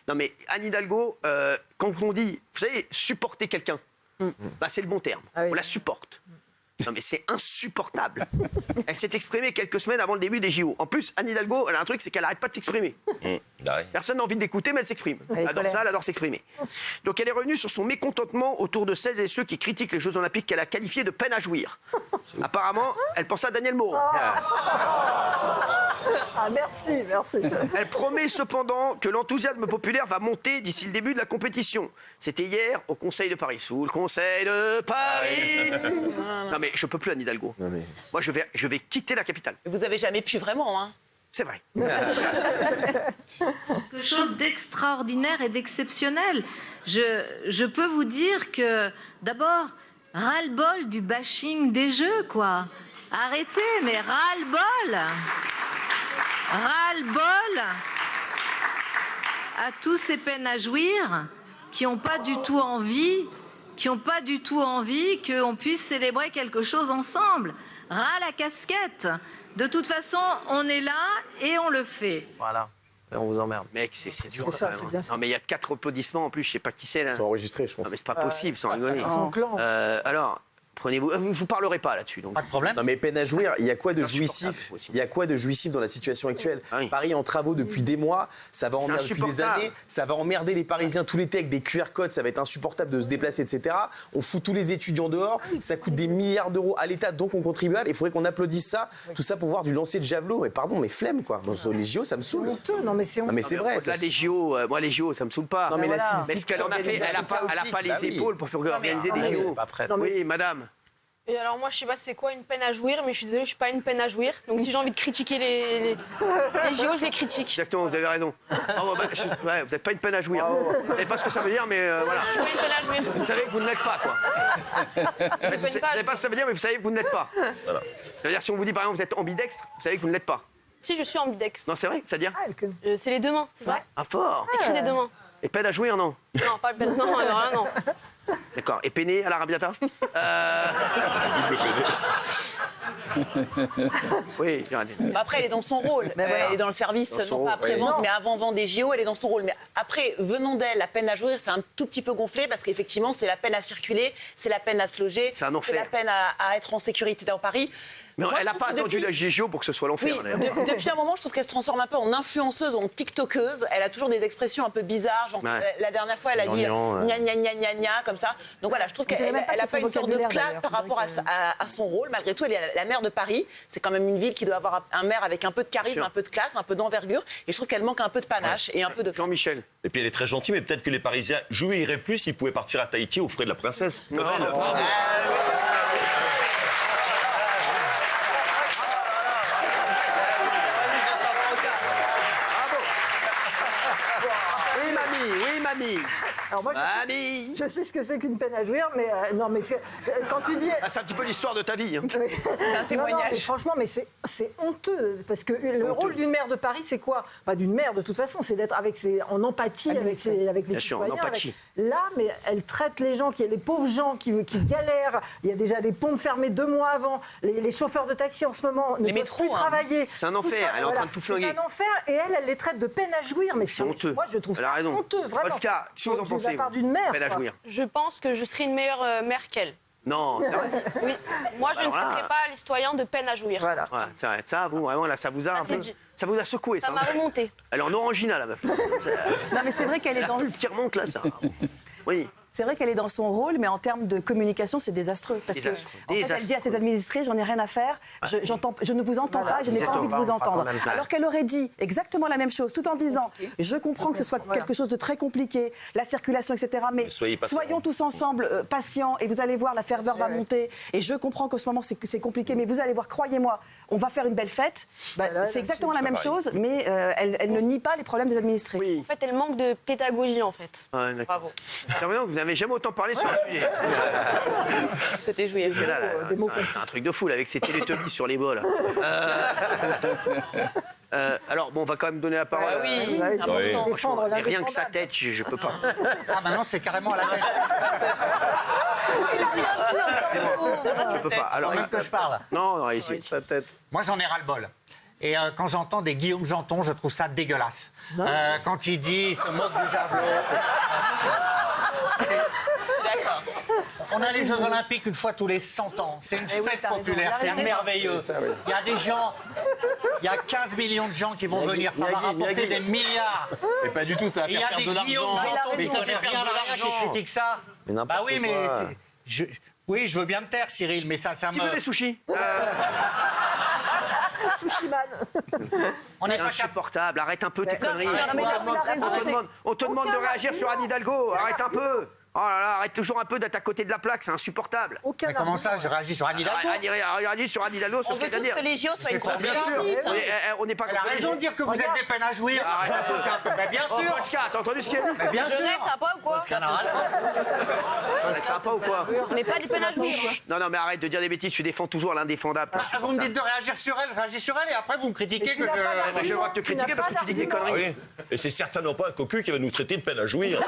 Non mais Anne Hidalgo, quand on dit, vous savez, supporter quelqu'un, bah, c'est le bon terme. On la supporte. Non mais c'est insupportable. Elle s'est exprimée quelques semaines avant le début des JO. En plus, Anne Hidalgo, elle a un truc, c'est qu'elle n'arrête pas de s'exprimer. Personne n'a envie de l'écouter, mais elle s'exprime. Elle adore ça, elle adore s'exprimer. Donc elle est revenue sur son mécontentement autour de celles et ceux qui critiquent les Jeux Olympiques qu'elle a qualifiés de peine à jouir. Apparemment, elle pense à Daniel Moreau. Ah, merci, merci. Elle promet cependant que l'enthousiasme populaire va monter d'ici le début de la compétition. C'était hier au Conseil de Paris. Sous le Conseil de Paris. Non mais je peux plus Anne Hidalgo. Mais... Moi je vais quitter la capitale. Vous avez jamais pu vraiment, hein. C'est vrai. Quelque chose d'extraordinaire et d'exceptionnel. Je peux vous dire que, d'abord, ras-le-bol du bashing des Jeux, quoi. Arrêtez, mais ras-le-bol. Ras-le-bol à tous ces peines à jouir qui n'ont pas du tout envie, qu'on puisse célébrer quelque chose ensemble. Ras la casquette. De toute façon, on est là et on le fait. Voilà. Et on vous emmerde. Mec, c'est dur. C'est ça, c'est bien ça. Non mais il y a 4 applaudissements en plus, je sais pas qui c'est là. Ils sont enregistrés, je pense. Non mais c'est pas possible, sans rigoler. Son clan. Alors, prenez-vous. Vous parlerez pas là-dessus. Donc. Pas de problème. Non mais peine à jouir, il y a quoi de Insupportable, jouissif aussi. Il y a quoi de jouissif dans la situation actuelle? Ah oui. Paris en travaux depuis des mois, ça va emmerder depuis des insupportable. années, ça va emmerder les Parisiens tout l'été avec des QR codes, ça va être insupportable de se déplacer, etc. On fout tous les étudiants dehors, ça coûte des milliards d'euros à l'État, donc aux contribuables. Il faudrait qu'on applaudisse ça, tout ça pour voir du lancer de javelot. Mais pardon, mais flemme quoi. Bon, les JO, ça me saoule. Honteux, non mais c'est Non honteux. mais c'est vrai. Au-delà des JO, moi les JO, ça me saoule pas. Non mais voilà. Mais ce qu'elle en a fait, elle a pas les épaules pour faire organiser des JO. Pas prête. Oui, madame. Et alors moi je sais pas c'est quoi une peine à jouir, mais je suis désolée, je suis pas une peine à jouir. Donc si j'ai envie de critiquer les JO, je les critique. Exactement, vous avez raison. Ouais, vous n'êtes pas une peine à jouir. Vous savez pas ce que ça veut dire, mais voilà. Je suis pas une peine à jouir. Vous savez que vous ne l'êtes pas, quoi. Vous savez pas ce que ça veut dire, mais vous savez que vous ne l'êtes pas. Voilà. Ça veut dire si on vous dit par exemple vous êtes ambidextre, vous savez que vous ne l'êtes pas. Si je suis ambidextre. Non, c'est vrai, c'est-à-dire C'est les deux mains, c'est ça? Ah, fort. Écrit des deux mains. Et peine à jouir, non? Non, pas peine. Non, alors là, non. D'accord. Et peiné à l'arabiata? Oui, j'ai raté. Après, elle est dans son rôle. Elle est dans le service, Dans son non pas rôle, après-vente, mais avant-vente des JO, elle est dans son rôle. Mais après, venant d'elle, la peine à jouir, c'est un tout petit peu gonflé parce qu'effectivement, c'est la peine à circuler, c'est la peine à se loger, C'est un enfer. la peine à être en sécurité dans Paris. Mais Moi, elle n'a je pas trouve que attendu la JO pour que ce soit l'enfer. Oui, d'ailleurs. depuis un moment, je trouve qu'elle se transforme un peu en influenceuse, en tiktokeuse. Elle a toujours des expressions un peu bizarres. Genre, Ouais. la dernière fois, elle a dit gna gna gna gna gna, comme ça. Donc voilà, je trouve qu'elle n'a pas une sorte de classe par rapport à son rôle. Malgré tout, elle est la maire de Paris. C'est quand même une ville qui doit avoir un maire avec un peu de charisme, un peu de classe, un peu d'envergure. Et je trouve qu'elle manque un peu de panache et un peu de... Jean-Michel. Et puis elle est très gentille, mais peut-être que les Parisiens jouiraient plus s'ils pouvaient partir à Tahiti aux frais de la princesse. Comme elle. Oui, mamie, oui, mamie. Alors moi, Mamie. je sais ce que c'est qu'une peine à jouir, mais non, mais quand tu dis... Ah, c'est un petit peu l'histoire de ta vie. Hein. C'est un témoignage. Non, mais franchement, mais c'est honteux parce que le rôle d'une maire de Paris, c'est quoi? Enfin, d'une maire de toute façon, c'est d'être en empathie avec les Bien sûr, en citoyens. empathie. Là, mais elle traite les gens, les pauvres gens qui galèrent. Il y a déjà des pompes fermées 2 mois avant. Les chauffeurs de taxi en ce moment ne peuvent plus travailler. C'est un Tout enfer. ça, Elle est en train de tout flinguer. C'est un enfer et elle les traite de peine à jouir. Mais C'est honteux. Moi, je trouve Elle a ça raison. honteux, vraiment. Oscar, qu'est-ce que vous en pensez? De la part d'une mère. Peine à quoi. jouir. Je pense que je serais une meilleure mère qu'elle. Non, c'est vrai. Oui. Moi, je ne Alors là- traiterai pas les citoyens de peine à jouir. Voilà. Ouais, c'est vrai. Ça, vous, vraiment, là, ça vous a un c'est peu... dit. Ça vous a secoué, ça. Ça m'a remonté. Elle est en orangina, la meuf. Non, mais c'est vrai qu'elle est dans... Le qui remonte, là, ça. Oui. C'est vrai qu'elle est dans son rôle, mais en termes de communication, c'est désastreux. Parce que, Désastreux. en fait, elle dit à ses administrés, j'en ai rien à faire, je ne vous entends pas, je n'ai pas envie de vous entendre. Alors qu'elle aurait dit exactement la même chose, tout en disant, je comprends que ce soit quelque chose de très compliqué, la circulation, etc. Mais soyons tous ensemble patients, et vous allez voir, la ferveur va monter. Et je comprends qu'en ce moment, c'est compliqué, mais vous allez voir, croyez-moi, on va faire une belle fête. C'est exactement la même chose, mais elle ne nie pas les problèmes des administrés. Oui. En fait, elle manque de pédagogie, en fait. Ouais, Bravo. j'ai l'impression que vous n'avez jamais autant parlé sur un sujet. C'était joué. Parce que là, c'est un truc de fou, là, avec ces télétubbies sur les bols. Alors, bon, on va quand même donner la parole. Oui, Ouais, important. défendre Mais rien que sa l'indéfendable. tête, je peux pas. Ah, maintenant, c'est carrément à la tête. Je peux pas. Alors, Même que je parle. non, allez-y. Moi, j'en ai ras-le-bol. Et quand j'entends des Guillaume Janton, je trouve ça dégueulasse. Quand il dit, il se moque du javelot. D'accord. On a les Jeux Olympiques une fois tous les 100 ans. C'est une fête populaire, c'est merveilleux. Il y a des gens, il y a 15 millions de gens qui vont venir. Ça va rapporter des milliards. Mais pas du tout, ça va Il y faire a perdre de des Guillaume l'argent. Janton qui Mais ça connaissent fait rien à perdre de rien qui l'argent. critiquent ça. Mais n'importe Bah oui, mais quoi. oui, je veux bien me taire, Cyril, mais ça Qui veut me. les sushis Sushi Man. On n'est pas capable. Insupportable, arrête un peu tes conneries. non, mais il a raison, On te demande de réagir sur Anne Hidalgo, arrête un peu. Oh là là, arrête toujours un peu d'être à côté de la plaque, c'est insupportable. Aucun Mais comment argument. ça, je réagis sur Anne Hidalgo? Réagis sur Anne Hidalgo, sur On ce veut qu'elle vient tous de que dire. les JO soient une C'est Bien sûr, compétition. on n'est pas Elle a contre les raison de dire que vous êtes des peines à jouir. Arrête un peu. Ben, bien Oh, sûr. Polska, t'as entendu ce qu'elle dit Ben, bien Je sûr. rêve, ça va pas ou quoi Ça va pas ou quoi On n'est pas des peines à jouir. Non, non, mais arrête de dire des bêtises, tu défends toujours l'indéfendable. t'es Vous me insupportable. dites de réagir sur elle, je réagis sur elle, et après vous me critiquez tu que n'as pas je. d'argument. Mais j'ai le droit de te critiquer Tu n'as parce que pas tu dis des d'argument. conneries. Oui. Et c'est certainement pas un cocu qui va nous traiter de peine à jouir.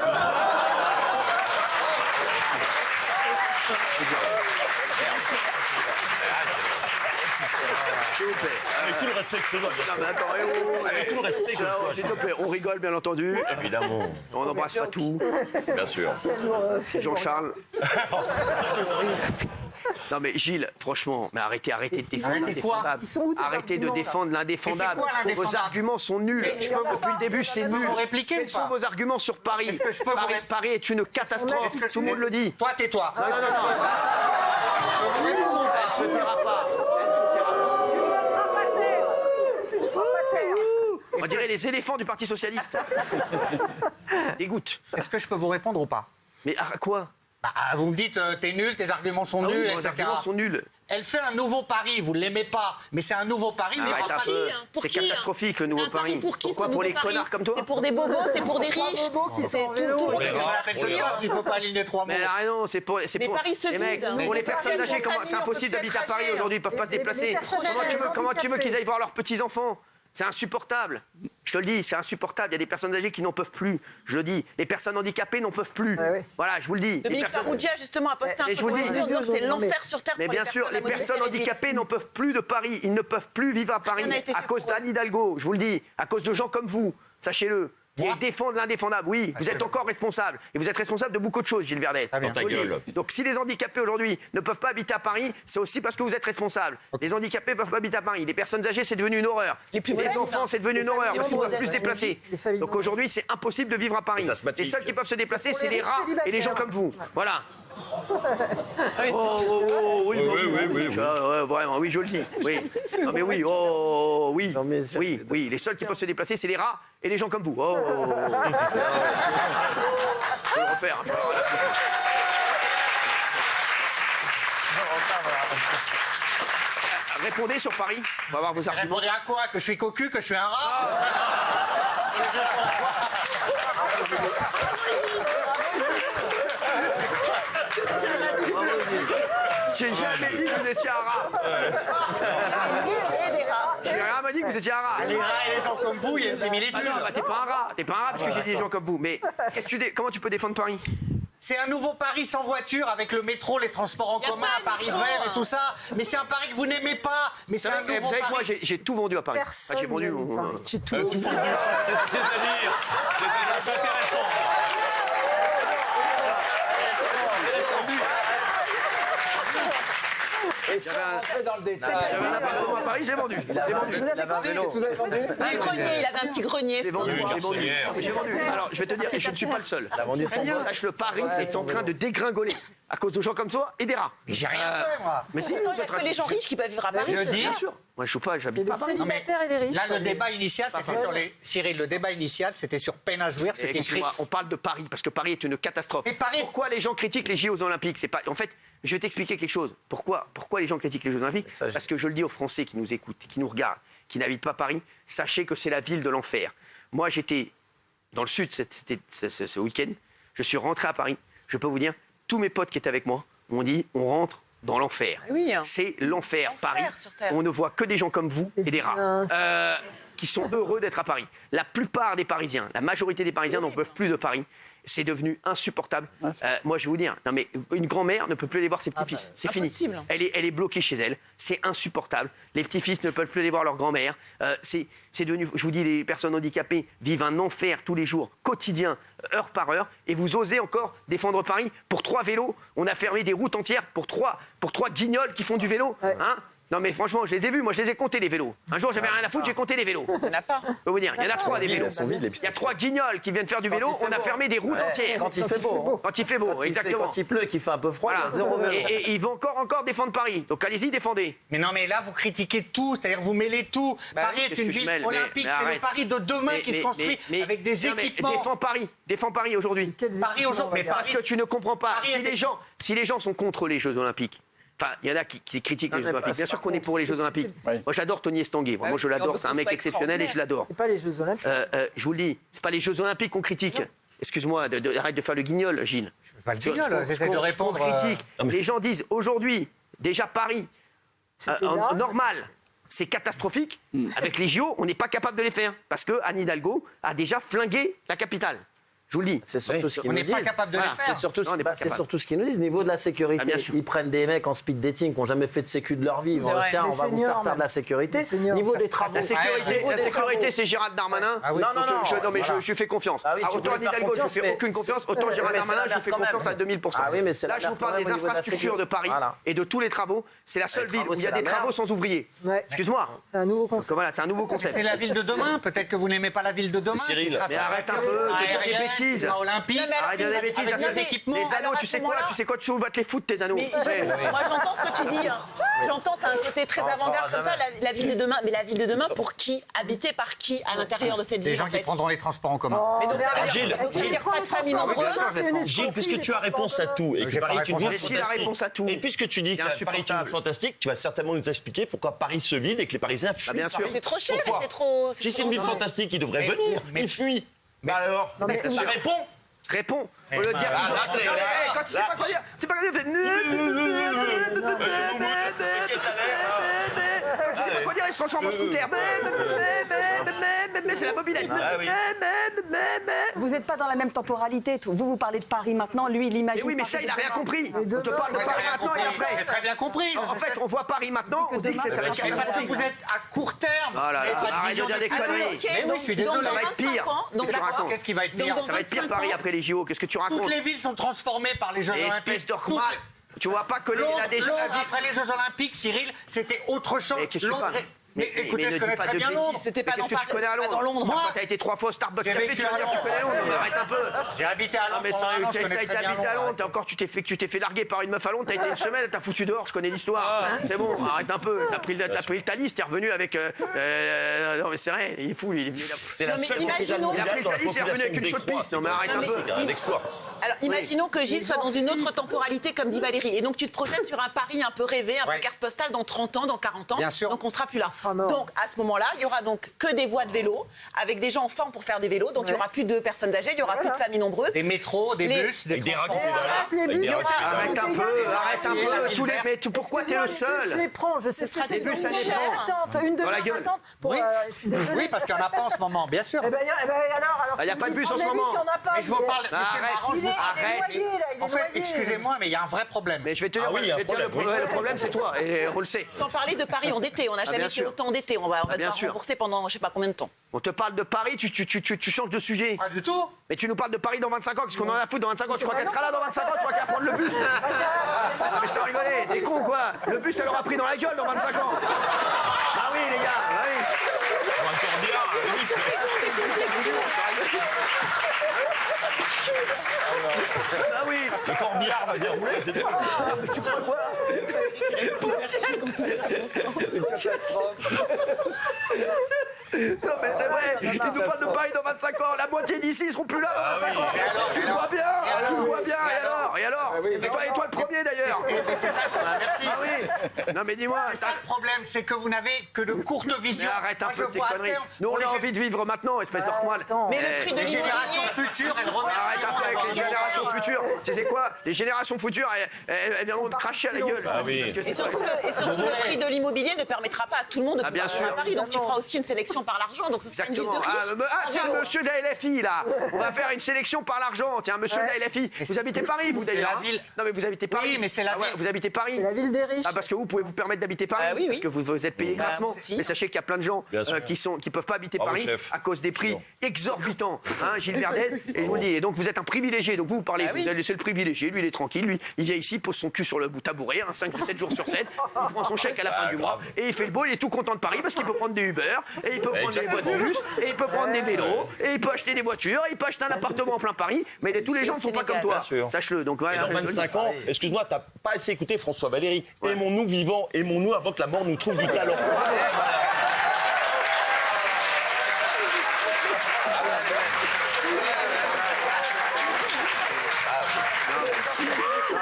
S'il vous plaît. Avec tout le respect que je te dois, bien Non, sûr. mais attends, eh oh, Avec tout le respect que je te dois. s'il te plaît, on rigole bien entendu. Évidemment, On n'embrasse pas tout. bien sûr. Jean-Charles. Non mais Gilles, franchement, mais arrêtez de défendre Arrêtez quoi l'indéfendable. Ils sont où tes Arrêtez de arguments, là défendre l'indéfendable. Mais c'est quoi l'indéfendable? Vos arguments sont nuls. Depuis le début, c'est peux nul. vous répliquer ou Quels pas sont vos arguments sur Paris? Est-ce que je peux vous Paris est une catastrophe. Est-ce que Tout le monde le dit. Toi, tais-toi. Non, non, non. Vous répondre ou pas Elle se taira pas. On dirait les éléphants du Parti Socialiste. Dégoûte. Est-ce que je peux vous répondre ou pas? Mais à quoi? Bah, vous me dites, t'es nul, tes arguments sont Ah oui, nuls, vos etc. arguments sont nuls. Elle fait un nouveau pari, vous ne l'aimez pas, mais c'est un nouveau pari. mais Arrête pas un pari. peu. Pour C'est qui, hein catastrophique le nouveau Un pari Paris. pour qui, Pourquoi ce pour les nouveau pari connards comme toi? C'est pour des bobos, c'est pour des Trois riches. bobos qui C'est sont en tout, vélo. tout le monde Mais est c'est la peine de se voir s'il ne peut pas aligner trois mots. Mais là, non, c'est pour. Mais Paris se les mecs, vide. pour les Mais personnes les âgées, familles, c'est on impossible peut d'habiter à plus Paris être aujourd'hui, ils peuvent pas se Les déplacer. personnes Comment tu veux handicapées. qu'ils aillent voir leurs petits-enfants? C'est insupportable. Je te le dis, c'est insupportable. Il y a des personnes âgées qui n'en peuvent plus. Je le dis. Les personnes handicapées n'en peuvent plus. Ouais, ouais. Voilà, je vous le dis. Les Dominique personnes- Farrugia, justement, a posté un Mais je vous truc le dis. aujourd'hui en disant que c'était Non, mais- l'enfer sur Terre Mais pour bien sûr, les à mobilité personnes réduite. handicapées n'en peuvent plus de Paris. Ils ne peuvent plus vivre à Paris Rien n'a été à fait cause pour eux. d'Anne Hidalgo. Je vous le dis. À cause de gens comme vous. Sachez-le. Qui défendent l'indéfendable. Oui, vous êtes encore responsable. Et vous êtes responsable de beaucoup de choses, Gilles Verdez. bien. Je vous le Ta dis. gueule. Donc si les handicapés aujourd'hui ne peuvent pas habiter à Paris, c'est aussi parce que vous êtes responsable. Les handicapés ne peuvent pas habiter à Paris. Les personnes âgées, c'est devenu une horreur. Les plus Les modestes, enfants, hein. c'est devenu une horreur parce qu'ils ne peuvent plus se déplacer. Les familles Donc nombreuses. aujourd'hui, c'est impossible de vivre à Paris. Les asthmatiques. Les seuls qui peuvent se déplacer, pour c'est les les riches rats et les gens célibataires. comme vous. Voilà. Oui, Oui, oui. vraiment, oui, je le dis. Oui. Non, mais oui, oh, oui. Non, mais ça, Oui, oui. Les seuls qui peuvent se déplacer, c'est les rats et les gens comme vous. Oh. Je peux le refaire. Je peux le refaire. Répondez sur Paris. On va voir vos arguments. Répondez à quoi? Que je suis cocu, que je suis un rat? J'ai jamais dit que vous étiez un rat. J'ai rien dit que vous étiez un rat. Les rats et les gens comme vous, il y a une similitude. Ah non, bah t'es pas un rat. T'es pas un rat parce que j'ai dit des gens comme vous. Mais comment tu peux défendre Paris? C'est un nouveau Paris sans voiture avec le métro, les transports en Y a commun, pas de Paris métro. vert et tout ça. Mais c'est un Paris que vous n'aimez pas. Mais c'est un Vous nouveau savez que moi, Paris. j'ai tout vendu à Paris. Personne. J'ai vendu. n'aime Paris. J'ai tout. C'est-à-dire, c'est intéressant. J'avais un appartement à Paris, j'ai vendu. J'ai vendu. Vous avez compris? Un grenier, il avait un petit grenier. J'ai vendu, Oui, j'ai vendu. garçonnière. J'ai vendu. Alors, je vais te dire, et je ne suis pas le seul. Sache le Paris, c'est en train de dégringoler à cause de gens comme toi et des rats. J'ai rien fait, moi. Mais si, Pourtant, il vous n'y a êtes que les gens riches qui peuvent vivre à Paris. Je dis, Bien sûr. Moi, je suis pas, C'est j'habite les pas à Paris. célibataires et les riches. là, le quoi. débat initial, c'était sur les. Cyril, le débat initial, c'était sur peine à jouir, ce Et qui est écrit. excuse-moi, on parle de Paris parce que Paris est une catastrophe. Mais Paris- Pourquoi les gens critiquent les JO olympiques? C'est pas. En fait, je vais t'expliquer quelque chose. Pourquoi les gens critiquent les Jeux olympiques? Parce que je le dis aux Français qui nous écoutent, qui nous regardent, qui n'habitent pas Paris, sachez que c'est la ville de l'enfer. Moi, j'étais dans le sud ce week-end. Je suis rentré à Paris. Je peux vous dire, tous mes potes qui étaient avec moi m'ont dit, on rentre dans l'enfer. Oui, hein. C'est l'enfer. L'enfer Paris, sur Terre. on ne voit que des gens comme vous et des rats. qui sont heureux d'être à Paris. La plupart des Parisiens, la majorité des Parisiens n'en peuvent plus de Paris. C'est devenu insupportable. Moi, je vais vous dire, non, mais une grand-mère ne peut plus aller voir ses petits-fils. C'est fini. Elle est bloquée chez elle. C'est insupportable. Les petits-fils ne peuvent plus aller voir leur grand-mère. C'est devenu, je vous dis, les personnes handicapées vivent un enfer tous les jours, quotidien, heure par heure. Et vous osez encore défendre Paris pour 3 vélos. On a fermé des routes entières pour 3 guignols qui font du vélo. Hein? Non mais franchement, je les ai vus, moi je les ai comptés les vélos. Un jour j'avais rien à foutre, j'ai compté les vélos. Il n'y en a pas. Je peux vous dire, il y en a 3 des vélos. Il y a 3 guignols qui viennent faire du vélo, on a fermé des routes entières. Quand il fait beau. Quand il fait beau, exactement. Quand il pleut, qu'il fait un peu froid, il y a 0 vélo. Et ils vont encore défendre Paris. Donc allez-y, défendez. Mais non, mais là, vous critiquez tout, c'est-à-dire vous mêlez tout. Paris est une ville olympique, c'est le Paris de demain qui se construit avec des équipements. Défends Paris aujourd'hui. Paris aujourd'hui, parce que tu ne comprends pas. Si les gens sont contre les Jeux Olympiques, enfin, il y en a qui critiquent les Jeux Olympiques. Bien sûr qu'on est pour les Jeux Olympiques. Moi, j'adore Tony Estanguet. Vraiment, je l'adore. C'est un mec exceptionnel et je l'adore. C'est pas les Jeux Olympiques. Je vous le dis, c'est pas les Jeux Olympiques qu'on critique. Excuse-moi, arrête de faire le guignol, Gilles. Pas le guignol, j'essaie de répondre. Critique. Les gens disent aujourd'hui, déjà Paris, normal. C'est catastrophique. Avec les JO, on n'est pas capable de les faire. Parce que Anne Hidalgo a déjà flingué la capitale. Je vous le dis. C'est surtout ce qu'ils On nous n'est disent. pas capable de les faire. C'est surtout ce qu'ils nous disent. Niveau de la sécurité, ils prennent des mecs en speed dating qui n'ont jamais fait de sécu de leur vie. Tiens, on va vous faire de la sécurité. Niveau des travaux. La sécurité, c'est Gérald Darmanin. Non, mais je lui fais confiance. Autant Anne Hidalgo, je ne fais aucune confiance. Autant Gérald Darmanin, je lui fais confiance à 2000%. Là, je vous parle des infrastructures de Paris et de tous les travaux. C'est la seule ville où il y a des travaux sans ouvriers. Excuse-moi. C'est un nouveau concept. Voilà, c'est un nouveau concept. C'est la ville de demain. Peut-être que vous n'aimez pas la ville de demain. Cyril, mais arrête un peu, des bêtises. Olympique. Arrête de dire des bêtises. Les anneaux, tu sais quoi, tu vas te les foutre tes anneaux. Moi, j'entends ce que tu dis. J'entends, tu as un côté très avant-garde comme ça, la ville de demain. Mais la ville de demain, pour qui? Habitée par qui à l'intérieur de cette ville? Des gens qui prendront les transports en commun. Mais donc, Gilles, pas de famille nombreuse. Gilles, puisque tu as réponse à tout et que Paris est une ville fantastique. La réponse à tout. Et puisque tu dis que Paris est une ville fantastique, tu vas certainement nous expliquer pourquoi Paris se vide et que les Parisiens fuient. Bien sûr. C'est trop cher et c'est trop. Si c'est une ville fantastique, ils devraient venir. Ils fuient. Mais alors, ça répond. Réponds. Au lieu de dire toujours. Quand tu sais pas quoi dire, tu sais pas quoi dire, quand tu sais pas quoi dire, il se transforme en scooter. C'est la mobilette. Vous n'êtes pas dans la même temporalité. Vous parlez de Paris maintenant, lui, il imagine. Oui, mais ça, il n'a rien compris. On te parle de Paris maintenant et après. J'ai très bien compris. En fait, on voit Paris maintenant, on dit que ça va être catastrophique. Vous êtes à court terme. Voilà, arrête de dire des conneries. Mais oui, je suis désolé. Ça va être pire. Qu'est-ce qui va être pire? Ça va être pire Paris après les JO. Qu'est-ce que tu racontes? Toutes les villes sont transformées par les Jeux Olympiques. Espèce de remarque. Tu vois pas que la déjà après les Jeux Olympiques, Cyril, c'était autre chose. Mais qu'est-ce que tu parles? Mais écoutez, je connais très bien Londres. C'était pas Qu'est-ce que tu connais à Londres? Moi, t'as été 3 fois au Starbucks Café, tu vas dire tu connais Londres. Arrête un peu. J'ai habité à Londres. Non mais t'as été habité à Londres. Encore tu t'es fait larguer par une meuf à Londres. T'as été une semaine, elle t'a foutu dehors. Je connais l'histoire. C'est bon, arrête un peu. T'as pris le Thalys, t'es revenu avec. Non mais c'est vrai, il est fou. C'est la seule Il a pris le Thalys, il est revenu avec une chaude piste. Non mais arrête un peu. C'est un exploit. Alors, imaginons que Gilles soit dans une autre temporalité, comme dit Valérie. Et donc, tu te projettes sur un Paris un peu rêvé, un peu carte postale dans 30 ans, dans 40 ans. Bien sûr. Donc, on sera plus là. Donc, à ce moment-là, il y aura donc que des voies de vélo, avec des gens en forme pour faire des vélos. Donc, il n'y aura plus de personnes âgées, il n'y aura plus de familles nombreuses. Des métros, des bus, des raquettes. Arrête un peu. Tous les. Mais pourquoi t'es le seul? Je les prends, je sais ce que c'est. Des bus, ça les prend. Une demi-heure d'attente pour. Oui, parce qu'il n'y en a pas en ce moment, bien sûr. Eh bien, alors. Il n'y a pas de bus en ce moment. Mais je vous parle. C'est marrant, je vous arrête. En fait, excusez-moi, mais il y a un vrai problème. Mais je vais te dire, le problème, c'est toi, et on le sait. Sans parler de Paris endetté, on n'a jamais fait autant endetté. On va devoir rembourser pendant je ne sais pas combien de temps. On te parle de Paris, tu changes de sujet. Pas du tout. Mais tu nous parles de Paris dans 25 ans, qu'est-ce qu'on en a à foutre dans 25 ans? Tu crois qu'elle sera là dans 25 ans? Tu crois qu'elle va prendre le bus? Mais c'est rigolé, t'es con quoi? Le bus, elle aura pris dans la gueule dans 25 ans. Ah oui, les gars, ah oui. On va encore dire, Ah oui. le corbillard va dérouler, c'est bien. Tu crois quoi? Non mais c'est vrai, ils nous parlent de Paris dans 25 ans, la moitié d'ici ils seront plus là dans 25 ans. Tu le vois bien, et alors? Et toi le premier d'ailleurs. C'est ça, merci. Ah oui. Non mais dis-moi. C'est ça le problème, c'est que vous n'avez que de courtes visions. Mais arrête un peu tes conneries. Nous on a envie de vivre maintenant, espèce de rechmoile. Mais le prix de les générations futures, elles remercient. Arrête un peu avec les générations futures. Tu sais quoi? Les générations futures, elles viendront te cracher à la gueule. Ah oui. Et surtout, le prix de l'immobilier ne permettra pas à tout le monde de pouvoir vivre à Paris. Donc tu feras aussi une sélection par l'argent. Donc ce sera une ville de riches. Tiens, monsieur de la LFI, là. On va faire une sélection par l'argent. Tiens, monsieur de la LFI. Vous habitez Paris, vous d'ailleurs. Non, mais vous habitez Paris. Oui, mais c'est la ville. Vous habitez Paris. C'est la ville des riches. Ah, parce que vous pouvez vous permettre d'habiter Paris. Parce que vous êtes payé grassement. Mais sachez qu'il y a plein de gens qui peuvent pas habiter Paris à cause des prix exorbitants. Gilles Verdez. Et je vous le dis. Et donc vous êtes un privilégié. Donc vous parlez, vous allez laisser le privilégié. Lui, il est tranquille. Lui, il vient ici, pose son cul sur le tabouret, 5 ou 7 jours sur 7. Il prend son chèque à la fin du mois. Et il fait le beau. Il est tout content de Paris parce qu'il peut prendre des Uber. Et il peut prendre des voitures de bus. Et il peut prendre des vélos. Et il peut acheter des voitures. Et il peut acheter un appartement en plein Paris. Mais tous les gens ne sont pas comme toi. Sache-le. Donc Et dans 25 ans, excuse-moi, t'as pas assez écouté François Valéry. Aimons-nous vivants, aimons-nous avant que la mort nous trouve du talent.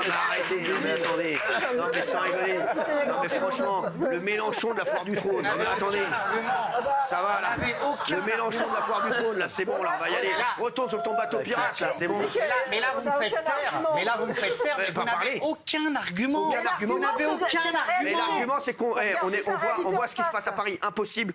Arrêtez, mais attendez. Non, mais sans rigoler. Non, mais franchement, le Mélenchon de la foire du trône. Non, mais attendez. Ça va, là. Le Mélenchon de la foire du trône, là, c'est bon, là, on va y aller. Retourne sur ton bateau pirate, là, c'est bon. Mais là, vous me faites taire. Mais là, vous me faites taire. Mais vous n'avez aucun argument. Vous n'avez aucun argument. Mais l'argument, c'est qu'on voit ce qui se passe à Paris. Impossible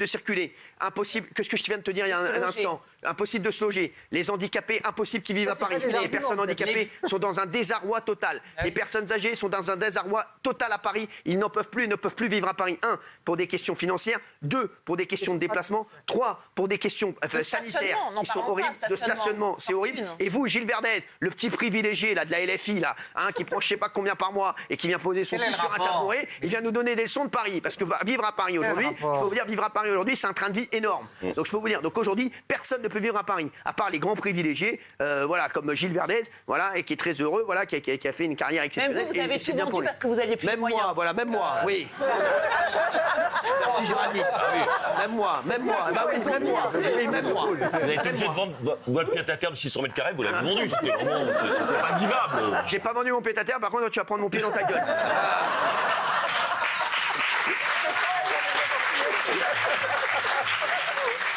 de circuler. Impossible. Qu'est-ce que je viens de te dire il y a un instant? Impossible de se loger. Les handicapés, impossible qu'ils vivent à Paris. Les personnes handicapées sont dans un désarroi total. Les personnes âgées sont dans un désarroi total à Paris. Ils n'en peuvent plus, ils ne peuvent plus vivre à Paris. 1, pour des questions financières. 2, pour des questions de déplacement. 3, pour des questions sanitaires qui sont horribles. De stationnement, c'est horrible. Et vous, Gilles Verdez, le petit privilégié là, de la LFI, là, qui prend je sais pas combien par mois et qui vient poser son cul sur un tabouret, il vient nous donner des leçons de Paris. Parce que vivre à Paris aujourd'hui, je peux vous dire, vivre à Paris aujourd'hui, c'est un train de vie énorme. Donc je peux vous dire, donc aujourd'hui, personne ne peut vivre à Paris, à part les grands privilégiés, voilà, comme Gilles Verdez, voilà, et qui est très heureux, voilà, qui a fait une carrière exceptionnelle. Même vous avez tout vendu parce que vous aviez plus de moyens. Même moi, voilà, même moi, oui. Merci Géraldine. Même moi. Bah oui, même moi. Oui, même moi. Vous avez été obligé de vendre votre pied-à-terre de 600 mètres carrés, vous l'avez vendu, c'était vraiment pas vivable. J'ai pas vendu mon pied-à-terre, par contre, tu vas prendre mon pied dans ta gueule.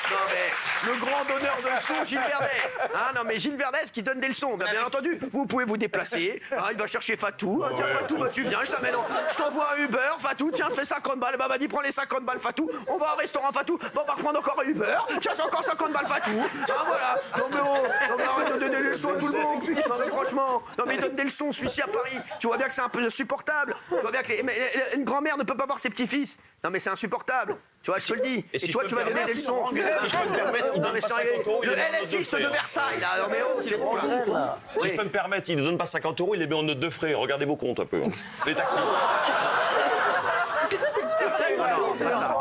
Non mais le grand donneur de leçons, Gilles Verdez. Non mais Gilles Verdez qui donne des leçons. Bien entendu, vous pouvez vous déplacer. Il va chercher Fatou. Tiens Fatou, bah, tu viens, je t'envoie un Uber. Fatou, tiens, c'est 50 balles. Bah vas-y, prends les 50 balles Fatou. On va au restaurant Fatou. Bah, on va reprendre encore un Uber. Tiens, c'est encore 50 balles Fatou. Voilà. Non mais arrête de donner des leçons à tout le monde. Non mais franchement, non mais donne des leçons, celui-ci à Paris. Tu vois bien que c'est un peu insupportable. Tu vois bien que une grand-mère ne peut pas voir ses petits-fils. Non mais c'est insupportable. Tu vois, je te le dis. Et toi, tu vas donner des leçons. Si je peux me permettre, il donne pas 50 €. Le LFiste de Versailles, là. Non mais oh, c'est bon, là. Si je peux me permettre, il ne donne pas 50 €, il les met en note de frais. Regardez vos comptes un peu. Les taxis.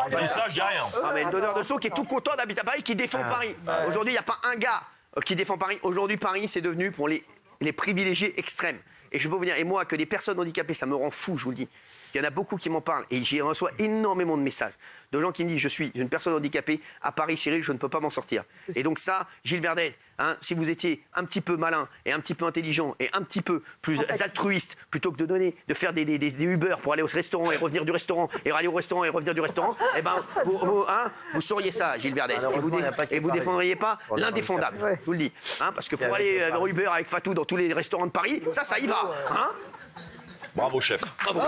Je dis ça, je dis rien. Ah mais une donneur de leçons qui est tout content d'habiter à Paris, qui défend Paris. Aujourd'hui, il n'y a pas un gars qui défend Paris. Aujourd'hui, Paris, c'est devenu pour les privilégiés extrêmes. Et je peux vous dire, et moi, que des personnes handicapées, ça me rend fou, je vous le dis. Il y en a beaucoup qui m'en parlent et j'y reçois énormément de messages de gens qui me disent je suis une personne handicapée à Paris, Cyril, je ne peux pas m'en sortir. Et donc ça, Gilles Verdez, si vous étiez un petit peu malin et un petit peu intelligent et un petit peu plus altruiste, plutôt que de faire des Uber pour aller au restaurant et revenir du restaurant et aller au restaurant et revenir du restaurant, eh ben vous sauriez ça, Gilles Verdez, et vous défendriez pas l'indéfendable. Je vous le dis, parce que pour aller au Uber avec Fatou dans tous les restaurants de Paris, ça y va. Bravo chef. Bravo.